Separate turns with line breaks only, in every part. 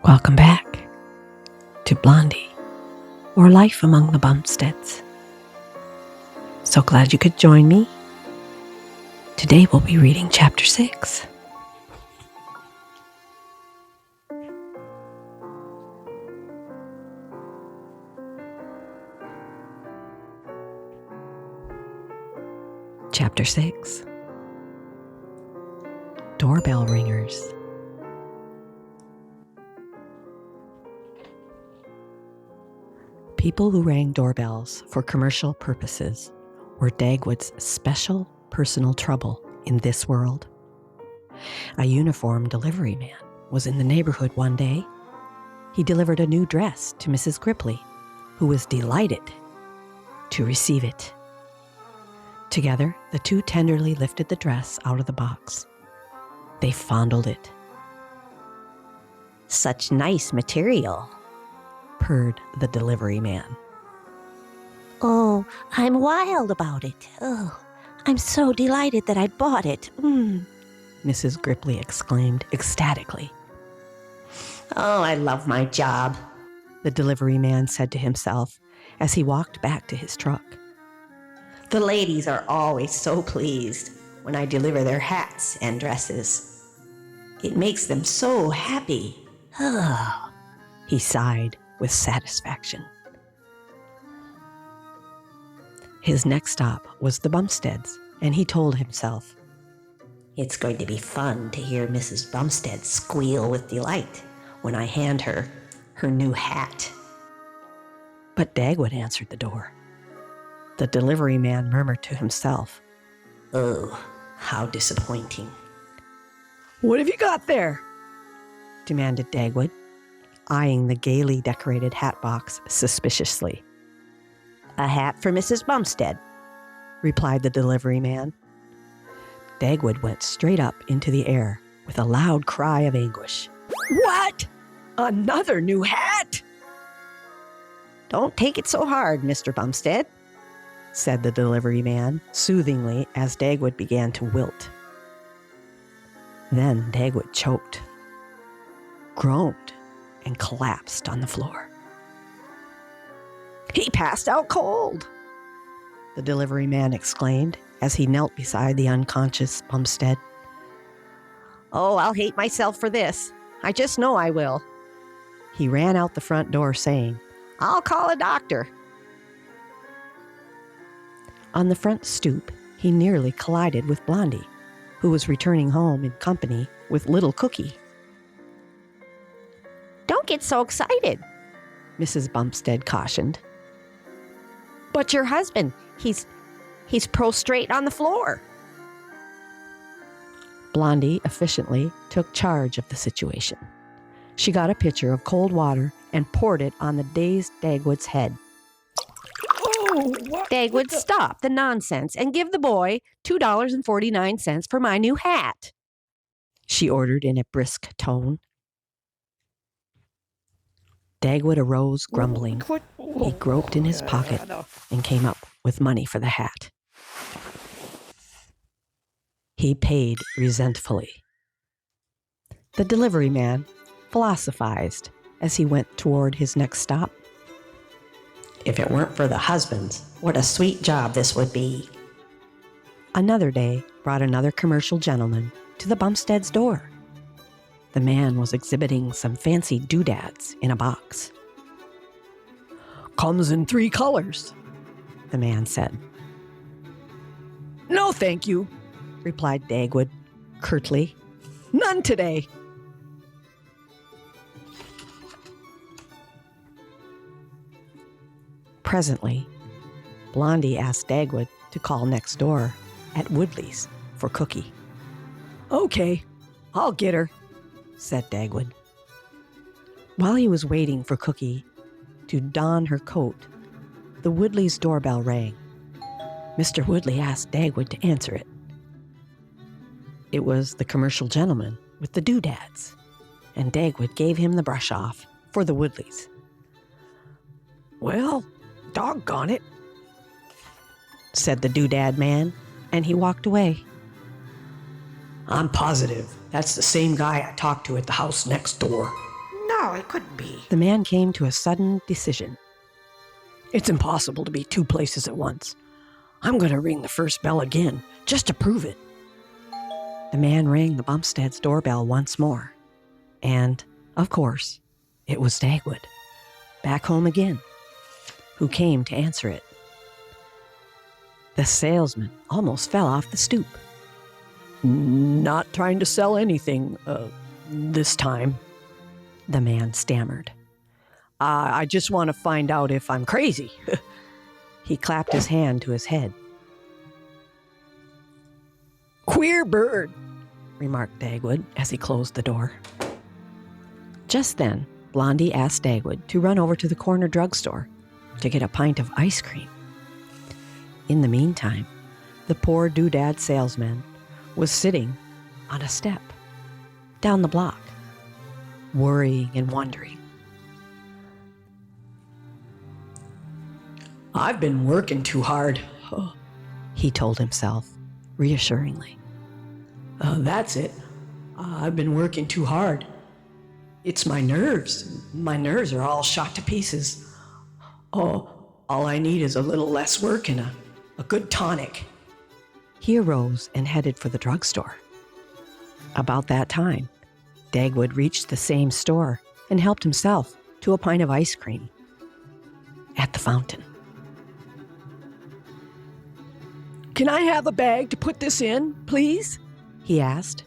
Welcome back to Blondie, or Life Among the Bumsteads. So glad you could join me. Today we'll be reading Chapter 6. Chapter 6. Doorbell Ringers. People who rang doorbells for commercial purposes were Dagwood's special personal trouble in this world. A uniformed delivery man was in the neighborhood one day. He delivered a new dress to Mrs. Gripley, who was delighted to receive it. Together, the two tenderly lifted the dress out of the box. They fondled it. "Such nice material," purred the delivery man.
"Oh, I'm wild about it. Oh, I'm so delighted that I bought it.
Mrs. Gripley exclaimed ecstatically.
Oh, I love my job,"
The delivery man said to himself as he walked back to his truck.
"The ladies are always so pleased when I deliver their hats and dresses. It makes them so happy." Oh,
He sighed with satisfaction. His next stop was the Bumsteads, and he told himself,
it's going to be fun to hear Mrs. Bumstead squeal with delight when I hand her her new hat.
But Dagwood answered the door. The delivery man murmured to himself,
Oh, how disappointing.
"What have you got there?" demanded Dagwood, eyeing the gaily decorated hat box suspiciously.
A hat for Mrs. Bumstead,
replied the delivery man. Dagwood went straight up into the air with a loud cry of anguish. "What? Another new hat?"
Don't take it so hard, Mr. Bumstead,
said the delivery man soothingly as Dagwood began to wilt. Then Dagwood choked, groaned, and collapsed on the floor. "He passed out cold," the delivery man exclaimed as he knelt beside the unconscious Bumstead.
Oh, I'll hate myself for this. I just know I will.
He ran out the front door saying,
I'll call a doctor.
On the front stoop, he nearly collided with Blondie, who was returning home in company with little Cookie.
Don't get so excited,
Mrs. Bumstead cautioned.
But your husband, he's prostrate on the floor.
Blondie efficiently took charge of the situation. She got a pitcher of cold water and poured it on the dazed Dagwood's head.
Dagwood, stop the nonsense and give the boy $2.49 for my new hat,
she ordered in a brisk tone. Dagwood arose grumbling. He groped in his pocket and came up with money for the hat. He paid resentfully. The delivery man philosophized as he went toward his next stop.
If it weren't for the husbands, what a sweet job this would be.
Another day brought another commercial gentleman to the Bumstead's door. The man was exhibiting some fancy doodads in a box. "Comes in 3 colors, the man said. "No, thank you," replied Dagwood curtly. "None today." Presently, Blondie asked Dagwood to call next door at Woodley's for Cookie. "Okay, I'll get her," said Dagwood. While he was waiting for Cookie to don her coat, the Woodleys' doorbell rang. Mr. Woodley asked Dagwood to answer it. It was the commercial gentleman with the doodads, and Dagwood gave him the brush off for the Woodleys. "Well, doggone it," said the doodad man, and he walked away.
"I'm positive that's the same guy I talked to at the house next door."
No, it couldn't be.
The man came to a sudden decision. It's impossible to be two places at once. I'm going to ring the first bell again, just to prove it. The man rang the Bumstead's doorbell once more. And, of course, it was Dagwood, back home again, who came to answer it. The salesman almost fell off the stoop. Not trying to sell anything, this time, the man stammered. I just want to find out if I'm crazy. He clapped his hand to his head. Queer bird, remarked Dagwood as he closed the door. Just then, Blondie asked Dagwood to run over to the corner drugstore to get a pint of ice cream. In the meantime, the poor doodad salesman was sitting on a step down the block, worrying and wondering. I've been working too hard, he told himself reassuringly. That's it. I've been working too hard. It's my nerves. My nerves are all shot to pieces. Oh, all I need is a little less work and a good tonic. He arose and headed for the drugstore. About that time, Dagwood reached the same store and helped himself to a pint of ice cream at the fountain. Can I have a bag to put this in, please? He asked.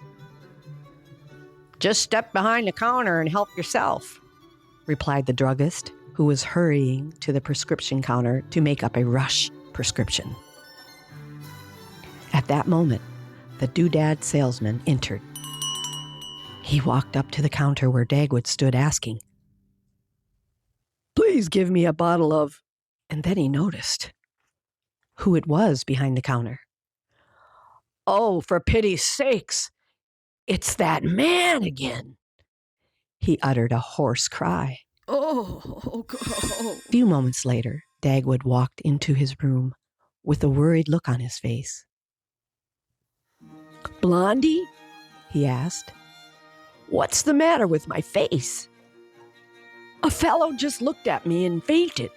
Just step behind the counter and help yourself, replied the druggist, who was hurrying to the prescription counter to make up a rush prescription. At that moment, the doodad salesman entered. He walked up to the counter where Dagwood stood asking, Please give me a bottle of... And then he noticed who it was behind the counter. Oh, for pity's sakes, it's that man again. He uttered a hoarse cry. Oh. A few moments later, Dagwood walked into his room with a worried look on his face. Blondie? He asked. What's the matter with my face? A fellow just looked at me and fainted.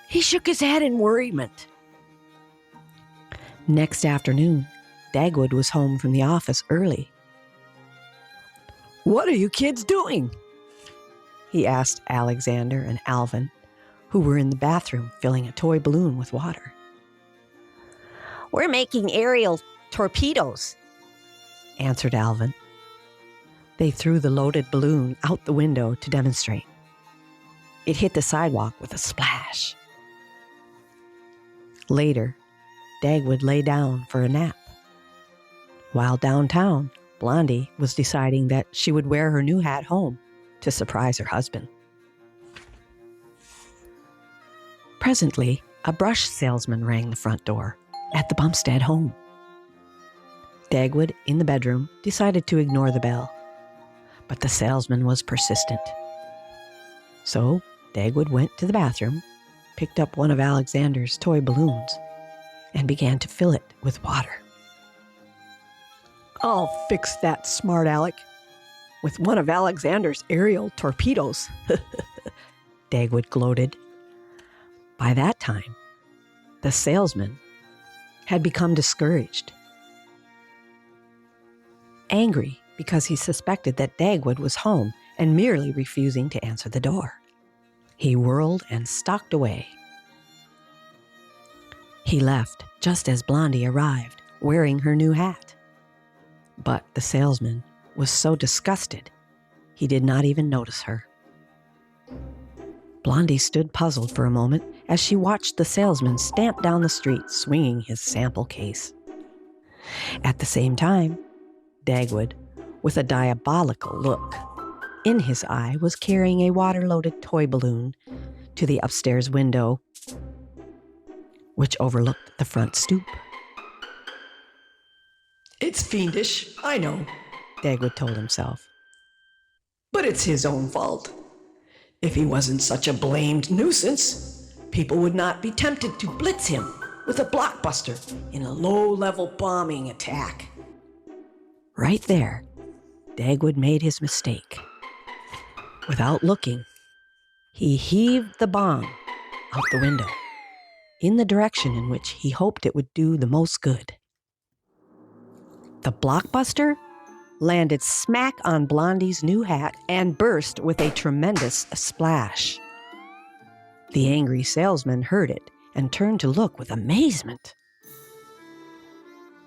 He shook his head in worriment. Next afternoon, Dagwood was home from the office early. What are you kids doing? He asked Alexander and Alvin, who were in the bathroom filling a toy balloon with water. We're making aerial torpedoes, answered Alvin. They threw the loaded balloon out the window to demonstrate. It hit the sidewalk with a splash. Later, Dagwood lay down for a nap. While downtown, Blondie was deciding that she would wear her new hat home to surprise her husband. Presently, a brush salesman rang the front door at the Bumstead home. Dagwood, in the bedroom, decided to ignore the bell, but the salesman was persistent. So, Dagwood went to the bathroom, picked up one of Alexander's toy balloons, and began to fill it with water. I'll fix that, smart Alec, with one of Alexander's aerial torpedoes, Dagwood gloated. By that time, the salesman had become discouraged, angry because he suspected that Dagwood was home and merely refusing to answer the door. He whirled and stalked away. He left just as Blondie arrived, wearing her new hat. But the salesman was so disgusted, he did not even notice her. Blondie stood puzzled for a moment as she watched the salesman stamp down the street, swinging his sample case. At the same time, Dagwood, with a diabolical look in his eye, was carrying a water-loaded toy balloon to the upstairs window, which overlooked the front stoop. It's fiendish, I know, Dagwood told himself. But it's his own fault. If he wasn't such a blamed nuisance, people would not be tempted to blitz him with a blockbuster in a low-level bombing attack. Right there, Dagwood made his mistake. Without looking, he heaved the bomb out the window in the direction in which he hoped it would do the most good. The blockbuster landed smack on Blondie's new hat and burst with a tremendous splash. The angry salesman heard it and turned to look with amazement.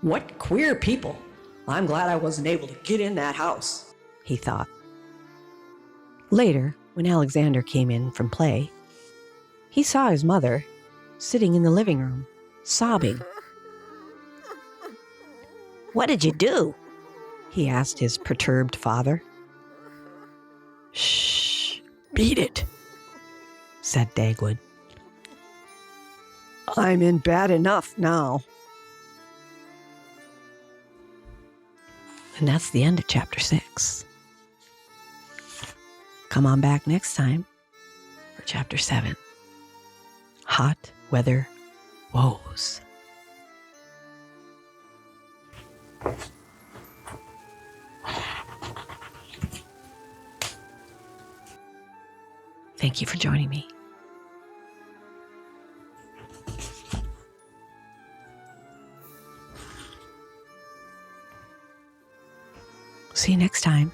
"What queer people! I'm glad I wasn't able to get in that house," he thought. Later, when Alexander came in from play, he saw his mother sitting in the living room, sobbing. "What did you do?" he asked his perturbed father. "Shh, beat it," said Dagwood. "I'm in bad enough now." And that's the end of chapter 6. Come on back next time for chapter 7. Hot Weather Woes. Thank you for joining me. See you next time.